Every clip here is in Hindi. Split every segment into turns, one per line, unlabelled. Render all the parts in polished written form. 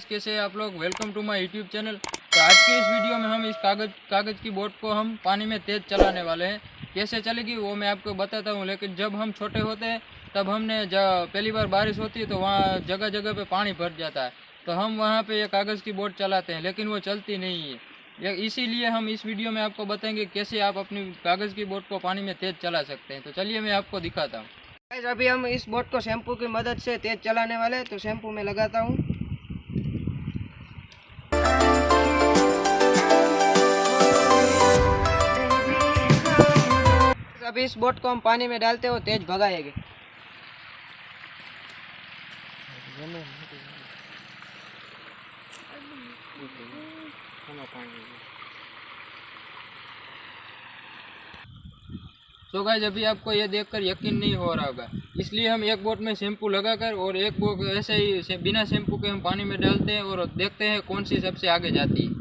कैसे हैं आप लोग। Welcome to my YouTube channel. तो आज के इस वीडियो में हम इस कागज़ की बोट को हम पानी में तेज़ चलाने वाले हैं। कैसे चलेगी वो मैं आपको बताता हूँ। लेकिन जब हम छोटे होते हैं तब हमने जब पहली बार बारिश होती है तो वहाँ जगह जगह पे पानी भर जाता है, तो हम वहाँ पे ये कागज़ की बोट चलाते हैं, लेकिन वो चलती नहीं है। इसीलिए हम इस वीडियो में आपको बताएंगे कैसे आप अपनी कागज़ की बोट को पानी में तेज़ चला सकते हैं। तो चलिए मैं आपको दिखाता हूँ।
अभी हम इस बोट को शैम्पू की मदद से तेज चलाने वाले हैं, तो शैम्पू में लगाता हूँ। अभी इस बोट को हम पानी में डालते हो तेज भगाएंगे।
तो गाइस अभी आपको ये देखकर यकीन नहीं हो रहा होगा, इसलिए हम एक बोट में शैम्पू लगाकर और एक बोट ऐसे ही बिना शैम्पू के हम पानी में डालते हैं और देखते हैं कौन सी सबसे आगे जाती है।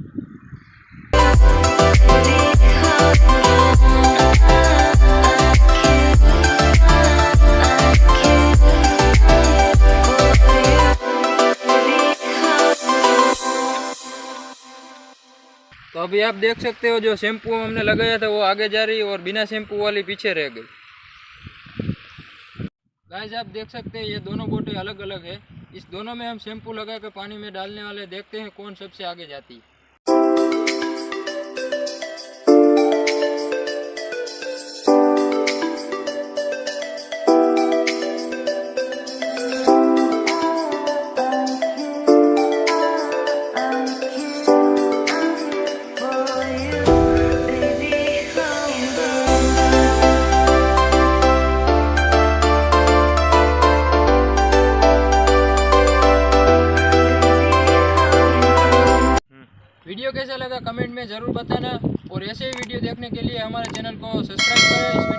तो अभी आप देख सकते हो जो शैम्पू हमने लगाया था वो आगे जा रही है और बिना शैम्पू वाली पीछे रह गई। गाइस आप देख सकते हैं ये दोनों बोटें अलग अलग है। इस दोनों में हम शैम्पू लगा कर पानी में डालने वाले, देखते हैं कौन सबसे आगे जाती है। वीडियो कैसा लगा कमेंट में ज़रूर बताना और ऐसे ही वीडियो देखने के लिए हमारे चैनल को सब्सक्राइब करें।